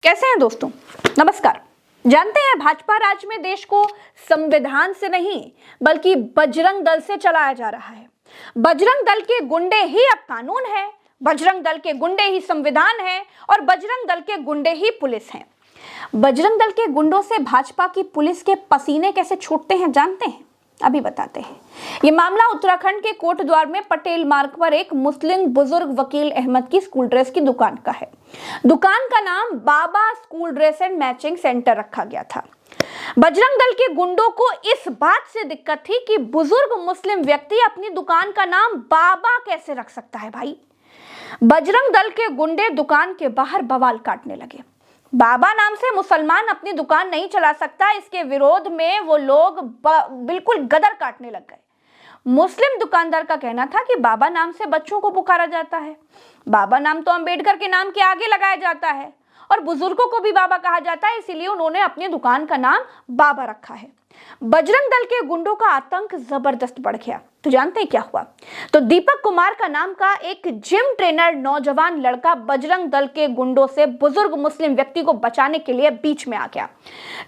कैसे हैं दोस्तों, नमस्कार। जानते हैं भाजपा राज में देश को संविधान से नहीं बल्कि बजरंग दल से चलाया जा रहा है। बजरंग दल के गुंडे ही अब कानून है, बजरंग दल के गुंडे ही संविधान है और बजरंग दल के गुंडे ही पुलिस हैं। बजरंग दल के गुंडों से भाजपा की पुलिस के पसीने कैसे छूटते हैं जानते हैं? अभी बताते हैं। ये मामला उत्तराखंड के कोटद्वार में पटेल मार्ग पर एक मुस्लिम बुजुर्ग वकील अहमद की स्कूल ड्रेस की दुकान का है। दुकान का नाम Baba school dress and matching centre रखा गया था। बजरंग दल के गुंडों को इस बात से दिक्कत थी कि बुजुर्ग मुस्लिम व्यक्ति अपनी दुकान का नाम बाबा कैसे रख सकता है भाई। बजरंग दल के गुंडे दुकान के बाहर बवाल काटने लगे। बाबा नाम से मुसलमान अपनी दुकान नहीं चला सकता, इसके विरोध में वो लोग बिल्कुल गदर काटने लग गए। मुस्लिम दुकानदार का कहना था कि बाबा नाम से बच्चों को पुकारा जाता है, बाबा नाम तो अंबेडकर के नाम के आगे लगाया जाता है और बुजुर्गों को भी बाबा कहा जाता है, इसीलिए उन्होंने अपनी दुकान का नाम बाबा रखा है। बजरंग दल के गुंडों का आतंक जबरदस्त बढ़ गया। तो जानते हैं क्या हुआ? तो दीपक कुमार का नाम का एक जिम ट्रेनर नौजवान लड़का बजरंग दल के गुंडों से बुजुर्ग मुस्लिम व्यक्ति को बचाने के लिए बीच में आ गया।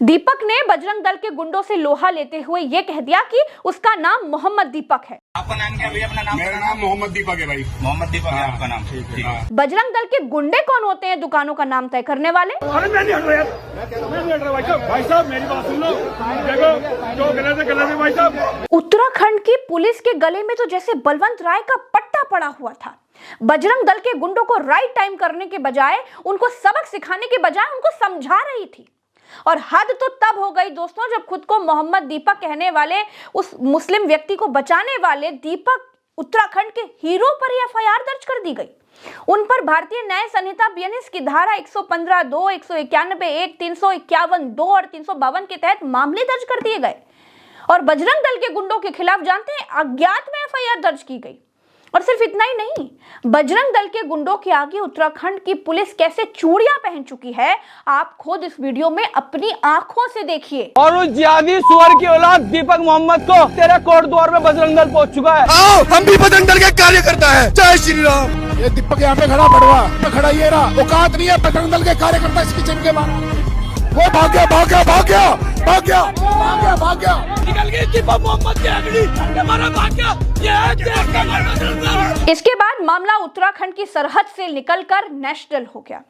दीपक ने बजरंग दल के गुंडों से लोहा लेते हुए यह कह दिया कि उसका नाम मोहम्मद दीपक है। आपका नाम क्या भैया? अपना नाम? मेरा नाम मोहम्मद दीपक है भाई। मोहम्मद दीपक है आपका नाम? ठीक। बजरंग दल के गुंडे कौन होते हैं दुकानों का नाम तय करने वाले? अरे मैं नहीं हट रहा यार, मैं नहीं हट रहा भाई साहब, मेरी बात सुन लो। देखो जो गलत है भाई साहब। उत्तराखंड की पुलिस के गले में तो जैसे बलवंत राय का पट्टा पड़ा हुआ था। बजरंग दल के गुंडों को राइट टाइम करने के बजाय, उनको सबक सिखाने के बजाय उनको समझा रही थी। और हद तो तब हो गई दोस्तों जब खुद को मोहम्मद दीपक कहने वाले उस मुस्लिम व्यक्ति को बचाने वाले दीपक उत्तराखंड के हीरो पर एफआईआर दर्ज कर दी गई। उन पर भारतीय न्याय संहिता बीएनएस की धारा 115(2), 191(1), 351(2) और 352 के तहत मामले दर्ज कर दिए गए। और बजरंग दल के गुंडों के खिलाफ जानते हैं अज्ञात में एफआईआर दर्ज की गई। और सिर्फ इतना ही नहीं, बजरंग दल के गुंडों के आगे उत्तराखंड की पुलिस कैसे चूड़ियां पहन चुकी है, आप खुद इस वीडियो में अपनी आंखों से देखिए। और उस जिहादी सुअर की औलाद दीपक मोहम्मद को तेरे कोटद्वार में बजरंग दल पहुंच चुका है। आओ, हम भी बजरंग दल के कार्यकर्ता है। जय श्री राम। ये दीपक यहाँ पे खड़ा पड़वा, खड़ा ये रहा। औकात नहीं है बजरंग दल के कार्यकर्ता इसकी चिन्ह के बाद वो भाग गया, भाग गया, भाग गया, भाग गया, भाग गया, भाग गया, निकल गई दीपक मोहम्मद की अगली, हमारा भाग गया। इसके बाद मामला उत्तराखंड की सरहद से निकलकर नेशनल हो गया।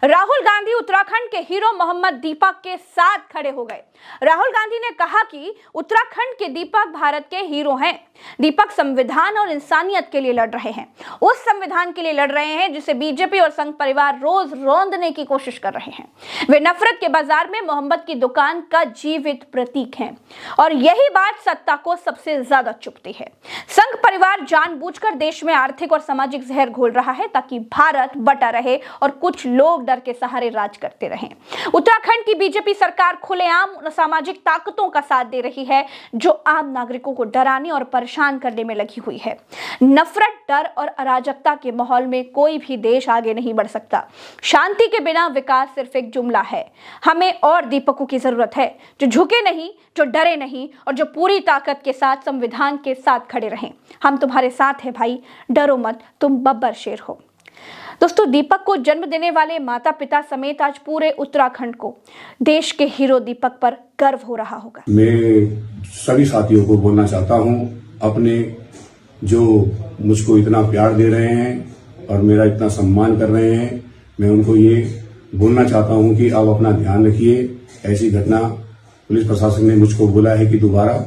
राहुल गांधी उत्तराखंड के हीरो मोहम्मद दीपक के साथ खड़े हो गए। राहुल गांधी ने कहा कि उत्तराखंड के दीपक भारत के हीरो हैं। दीपक संविधान और इंसानियत के लिए लड़ रहे हैं, उस संविधान के लिए लड़ रहे हैं जिसे बीजेपी और संघ परिवार रोज रौंदने की कोशिश कर रहे हैं। वे नफरत के बाजार में मोहम्मद की दुकान का जीवित प्रतीक हैं और यही बात सत्ता को सबसे ज्यादा चुभती है। संघ परिवार जानबूझकर देश में आर्थिक और सामाजिक जहर घोल रहा है ताकि भारत बटा रहे और कुछ लोग डर के सहारे राज करते रहें। उत्तराखंड की बीजेपी सरकार खुलेआम सामाजिक ताकतों का साथ दे रही है जो आम नागरिकों को डराने और परेशान करने में लगी हुई है। नफरत, डर और अराजकता के माहौल में कोई भी देश आगे नहीं बढ़ सकता। शांति के बिना विकास सिर्फ एक जुमला है। हमें और दीपकों की जरूरत है जो झुके नहीं, जो डरे नहीं और जो पूरी ताकत के साथ संविधान के साथ खड़े रहें। हम तुम्हारे साथ हैं भाई, डरो मत, तुम बब्बर शेर हो। दोस्तों, दीपक को जन्म देने वाले माता पिता समेत आज पूरे उत्तराखंड को देश के हीरो दीपक पर गर्व हो रहा होगा। मैं सभी साथियों को बोलना चाहता हूं, अपने जो मुझको इतना प्यार दे रहे हैं और मेरा इतना सम्मान कर रहे हैं, मैं उनको ये बोलना चाहता हूं कि अब अपना ध्यान रखिए। ऐसी घटना पुलिस प्रशासन ने मुझको बोला है कि दोबारा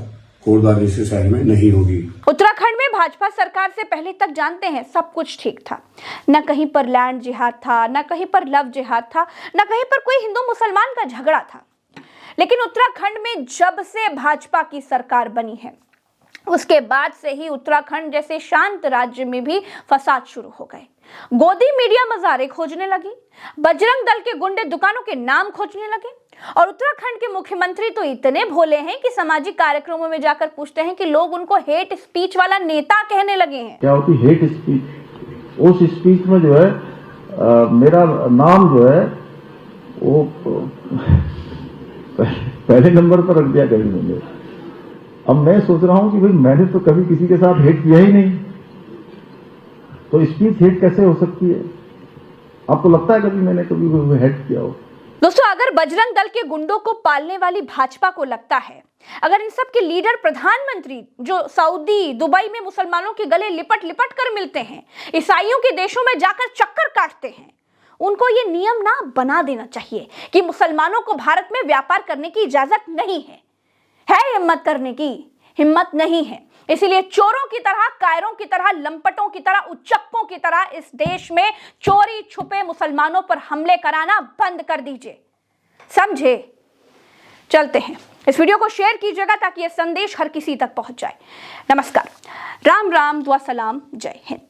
कोटद्वार जैसे शहर में नहीं होगी। उत्तराखंड में भाजपा सरकार से पहले तक जानते हैं सब कुछ ठीक था। न कहीं पर लैंड जिहाद था, न कहीं पर लव जिहाद था, न कहीं पर कोई हिंदू मुसलमान का झगड़ा था। लेकिन उत्तराखंड में जब से भाजपा की सरकार बनी है उसके बाद से ही उत्तराखंड जैसे शांत राज्य में भी फसाद शुरू हो गए। गोदी मीडिया मजारे खोजने लगी, बजरंग दल के गुंडे दुकानों के नाम खोजने लगे और उत्तराखंड के मुख्यमंत्री तो इतने भोले हैं कि सामाजिक कार्यक्रमों में जाकर पूछते हैं कि लोग उनको हेट स्पीच वाला नेता कहने लगे हैं। क्या होती हेट स्पीच? उस स्पीच में जो है मेरा नाम जो है वो पहले नंबर पर रख दिया कहीं मैंने। अब मैं सोच रहा हूं कि भाई मैंने तो कभी किसी के साथ हेट किया ही नहीं, तो स्पीच हेट कैसे हो सकती है? आपको लगता है कभी मैंने कभी हेट किया हो? दोस्तों, अगर बजरंग दल के गुंडों को पालने वाली भाजपा को लगता है, अगर इन सब के लीडर प्रधानमंत्री जो सऊदी दुबई में मुसलमानों के गले लिपट लिपट कर मिलते हैं, ईसाइयों के देशों में जाकर चक्कर काटते हैं, उनको ये नियम ना बना देना चाहिए कि मुसलमानों को भारत में व्यापार करने की इजाजत नहीं है। हिम्मत करने की हिम्मत नहीं है। इसीलिए चोरों की तरह, कायरों की तरह, लंपटों की तरह, उच्चक्कों की तरह इस देश में चोरी छुपे मुसलमानों पर हमले कराना बंद कर दीजिए, समझे? चलते हैं, इस वीडियो को शेयर कीजिएगा ताकि यह संदेश हर किसी तक पहुंच जाए। नमस्कार, राम राम, दुआ सलाम, जय हिंद।